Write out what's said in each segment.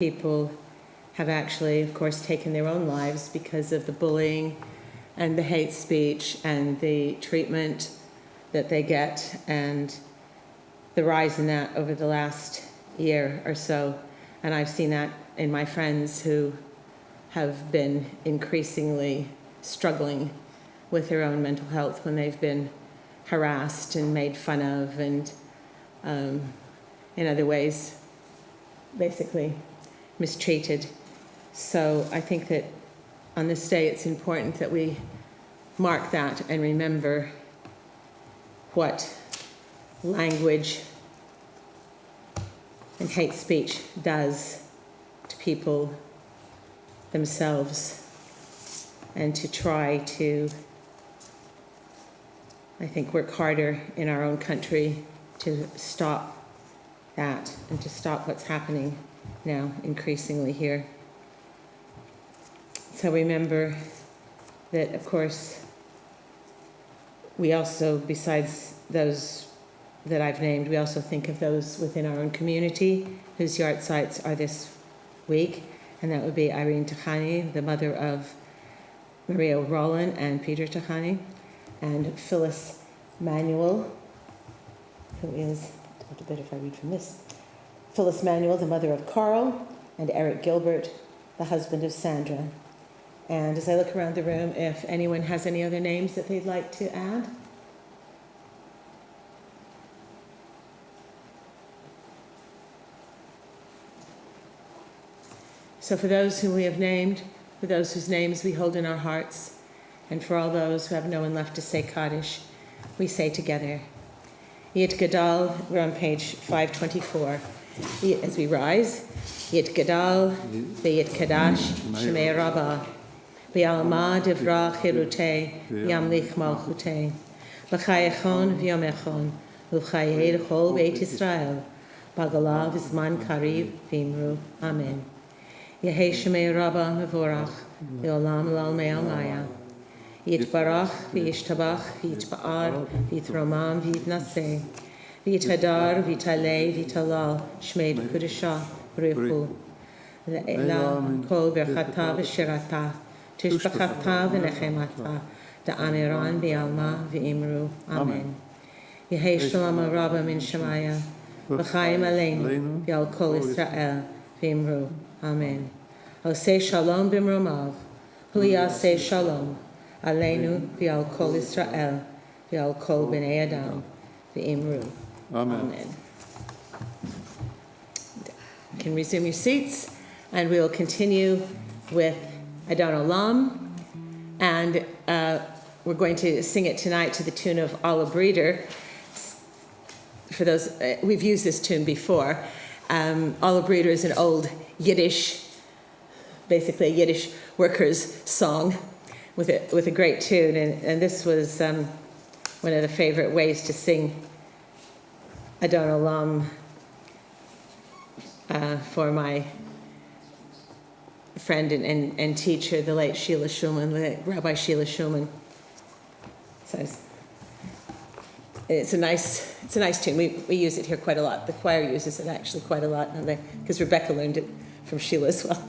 people have actually, of course, taken their own lives because of the bullying and the hate speech and the treatment that they get, and the rise in that over the last year or so. And I've seen that in my friends who have been increasingly struggling with their own mental health when they've been harassed and made fun of, and in other ways basically mistreated. So I think that on this day it's important that we mark that and remember what language and hate speech does to people themselves, and to try to, I think, work harder in our own country to stop that and to stop what's happening now increasingly here. So remember that, of course, we also, besides those that I've named, we also think of those within our own community whose yard sites are this week, and that would be Irene Tahani, the mother of Maria Rollin and Peter Tahani, and Phyllis Manuel, who is, I'll do better if I read from this, Phyllis Manuel, the mother of Carl, and Eric Gilbert, the husband of Sandra. And as I look around the room, if anyone has any other names that they'd like to add. So for those who we have named, for those whose names we hold in our hearts, and for all those who have no one left to say Kaddish, we say together, Yit Gadal, we're on page 524. As we rise, Yit Gadal, Yit Kadash, Shemei Rabbah, B'alma Devra Chirutei, Yamlich Malchutei, B'chayechon V'yomechon, U'chayei L'chol Beit Yisrael, B'agalav Zman Kariv V'imru. Amen. Yehei Shemei Rabbah Mevorach, Le'olam L'almei Almaya. Yitbarach v'yishtabach v'yitba'ar v'yitromam v'yitnaseh v'yithadar v'yitalei v'yitalal shmei b'kudashah v'richu le'elam kol berchata v'shirata tishbachata v'nechemata da'amiran v'yalma v'imru. Amen. Yehei shalom Rabbah min Shemaya v'chaim aleinu v'al kol Israel v'imru. Amen. Oseh shalom b'mromav hu yaseh shalom Aleinu v'al kol Israel v'al kol b'nei Adam v'imru. Amen. You can resume your seats, and we will continue with Adon Olam, and we're going to sing it tonight to the tune of Allah Breeder. For those, we've used this tune before. Allah Breeder is an old Yiddish, basically a Yiddish workers' song, with a great tune, and this was one of the favorite ways to sing Adon Olam for my friend and teacher, the late Sheila Schulman, the Rabbi Sheila Schulman. So it's a nice tune. We use it here quite a lot. The choir uses it actually quite a lot, because Rebecca learned it from Sheila as well.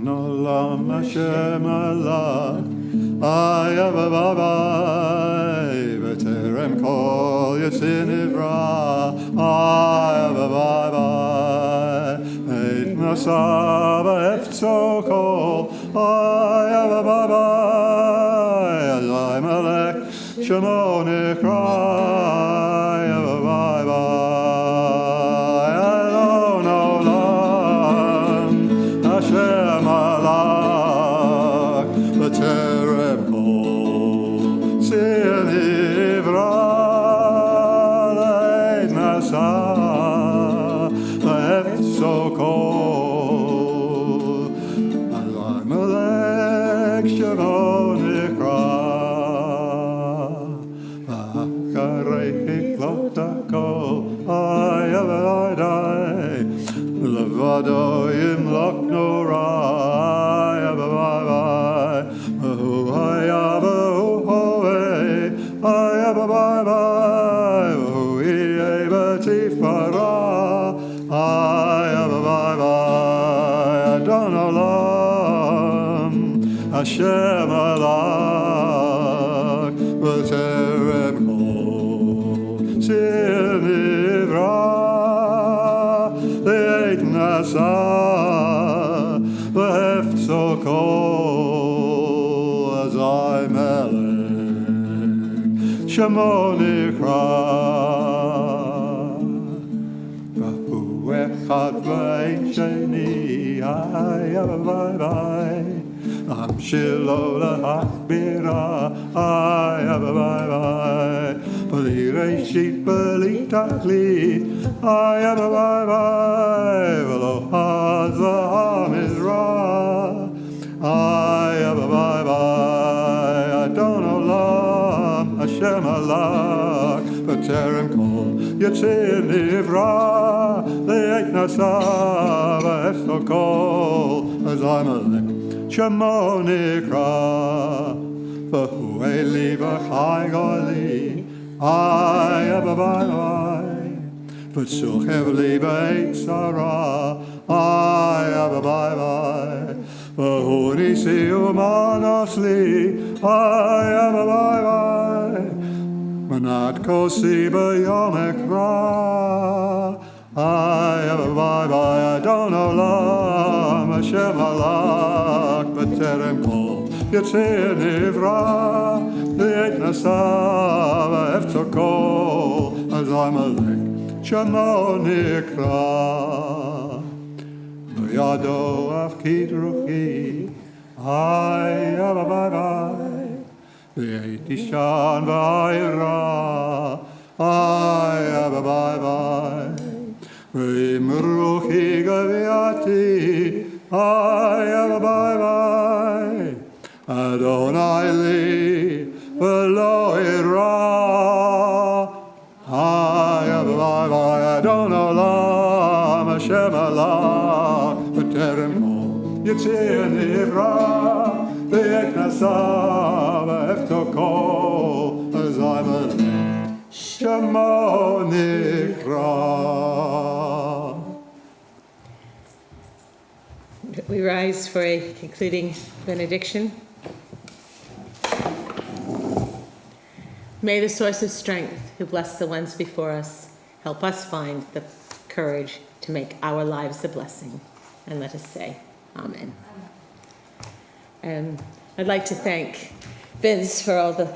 Olam Hashem Allah, Ayababai, B'terem Kol Yetzin Ivra, Ayababai, Eit Nasava Efzo Kol, Ayababai, Adai Melech Shemo Nikra, Ayababai. Vadoyim lok norai, bye bye bye, bye bye bye, Batif Bara, Adon Olam, Hashem Alak, B'Terem Kol, Sir Nivra, Le'et Nasa, V'Hefzo Kol, Azai Melech, Shemo Nikra, V'Hu Echad V'Ein Sheni, Am Shilo L'Hachbira, B'li Reishit, B'li Tachlit, V'lo Had V'Hamizra, Adon Olam, Hashem Alak, B'Terem Kol, Yetzir Nivra, Le'et Nasa, V'Hefzo Kol, Azai Melech, Shemo Nikra, V'Hu Eli V'Chai Goli, V'Tzuchev Li B'Eit Zara, V'Hu Nisi Umanos Li, Manat Kosi B'Yom Ekra, Adon Olam, Hashem Alak, B'Terem Kol, Yetzir Nivra, Le'et Nasa, V'Hefzo Kol, Azai Melech, Shemo Nikra, V'Yado Afkid Ruchi, V'Eit Ishan V'Ayra, V'Im Ruchi Gaviati, Adonai Li, V'lo Ira, Adon Olam, Hashem Alak, B'Terem Kol, Yetzir Nivra, Le'et Nasa, V'Hefzo Kol, Azai Melech, Shemo Nikra. We rise for a concluding benediction. May the source of strength, who blessed the ones before us, help us find the courage to make our lives a blessing. And let us say, Amen. I'd like to thank Vince for all the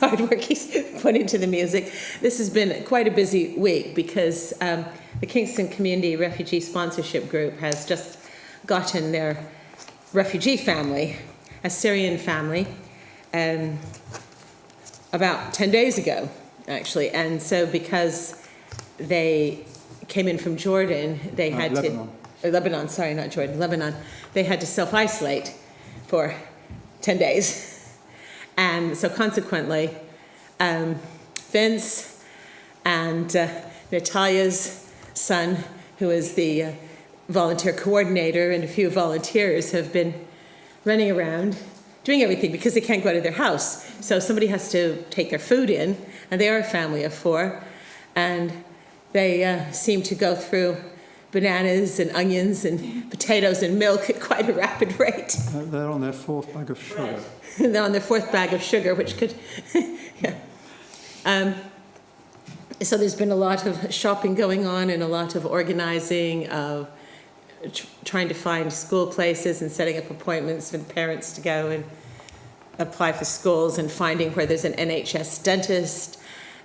hard work he's put into the music. This has been quite a busy week because the Kingston Community Refugee Sponsorship Group has just gotten their refugee family, a Syrian family, about 10 days ago, actually. And so because they came in from Jordan, they had Lebanon. Lebanon, sorry, not Jordan, Lebanon. They had to self-isolate for 10 days. And so consequently, Vince and Natalia's son, who is the volunteer coordinator, and a few volunteers have been running around doing everything because they can't go out of their house. So somebody has to take their food in, and they are a family of 4, and they seem to go through bananas and onions and potatoes and milk at quite a rapid rate. They're on their 4th bag of sugar. Right. They're on their 4th bag of sugar, which could, yeah. So there's been a lot of shopping going on and a lot of organizing of trying to find school places and setting up appointments for the parents to go and apply for schools, and finding where there's an NHS dentist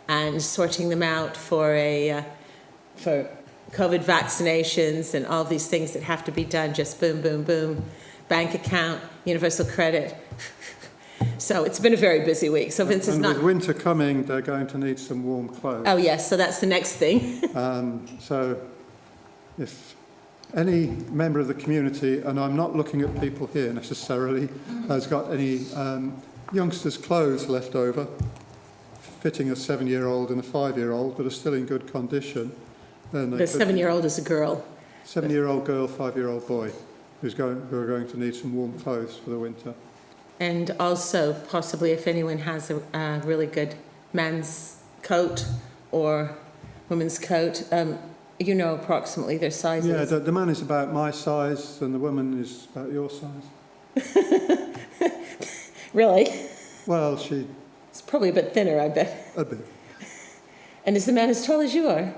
and sorting them out for COVID vaccinations and all these things that have to be done, just boom, boom, boom, bank account, universal credit. So it's been a very busy week. So Vince is not... With winter coming, they're going to need some warm clothes. Oh, yes, so that's the next thing. So if any member of the community, and I'm not looking at people here necessarily, has got any youngsters' clothes left over, fitting a 7-year-old and a 5-year-old, but are still in good condition, then The 7-year-old is a girl. 7-year-old girl, 5-year-old boy, who are going to need some warm clothes for the winter. And also, possibly, if anyone has a really good men's coat or woman's coat. You know approximately their sizes. Yeah, the man is about my size and the woman is about your size. Really? Well, she... It's probably a bit thinner, I bet. a bit. And is the man as tall as you are?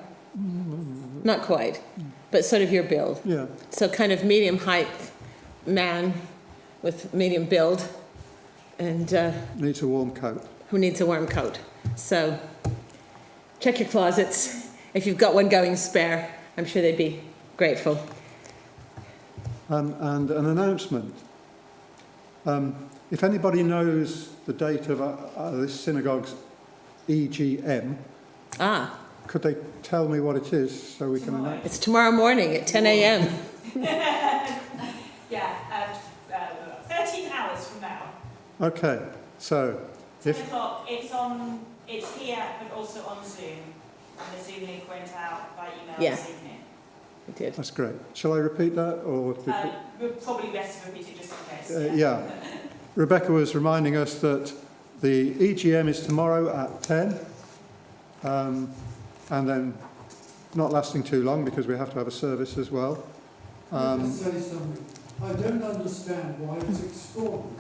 Not quite, but sort of your build. Yeah. So kind of medium height man with medium build and Needs a warm coat. who needs a warm coat. So check your closets. If you've got one going spare, I'm sure they'd be grateful. And an announcement. If anybody knows the date of this synagogue's EGM, could they tell me what it is so we can announce? It's tomorrow morning at 10 a.m. 13 hours from now. Okay, so 10 o'clock, it's here, but also on Zoom. And the Zoom link went out by email this evening. We did. that's great. Shall I repeat that? Or We'll probably best to repeat it just in case. yeah. Rebecca was reminding us that the EGM is tomorrow at 10, and then not lasting too long because we have to have a service as well. Let me say something. I don't understand why it's extraordinary.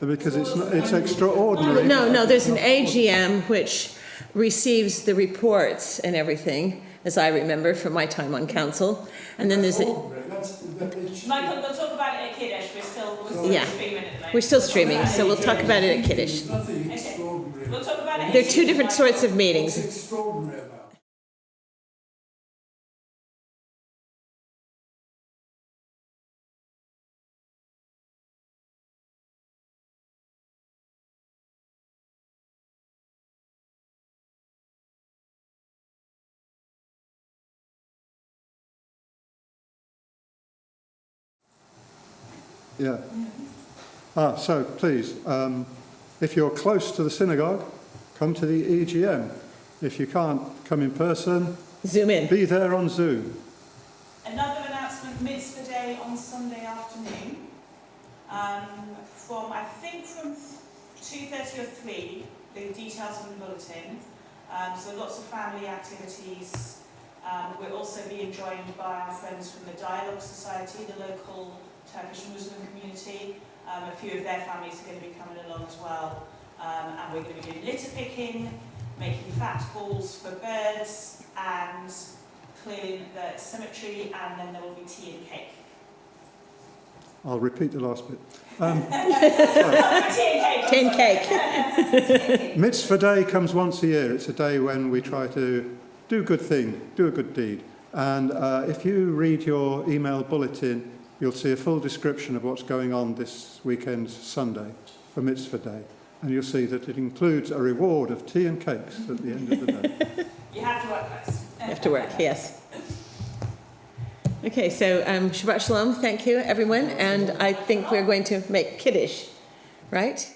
Because it's extraordinary. No, there's an AGM which receives the reports and everything, as I remember from my time on council. And then there's Michael, we'll talk about it at Kiddush. We're still Yeah. streaming at the moment. we're still streaming, so we'll talk about it at Kiddush. There's nothing extraordinary. We'll talk about it. They're two different sorts of What's meetings. extraordinary about it? Yeah. So please, if you're close to the synagogue, come to the EGM. If you can't come in person, Zoom in. be there on Zoom. Another announcement, Mitzvah Day on Sunday afternoon. From 2:30 or 3, the details on the bulletin. So lots of family activities. We'll also being joined by our friends from the Dialogue Society, the local Turkish Muslim community. A few of their families are going to be coming along as well. And we're going to be doing litter picking, making fat balls for birds, and clearing the cemetery, and then there will be tea and cake. I'll repeat the last bit. Tea and cake. Mitzvah Day comes once a year. It's a day when we try to do a good thing, do a good deed. And if you read your email bulletin, you'll see a full description of what's going on this weekend, Sunday, for Mitzvah Day. And you'll see that it includes a reward of tea and cakes at the end of the day. You have to work first. You have to work, yes. Okay, so Shabbat Shalom, thank you everyone, and I think we're going to make Kiddush, right?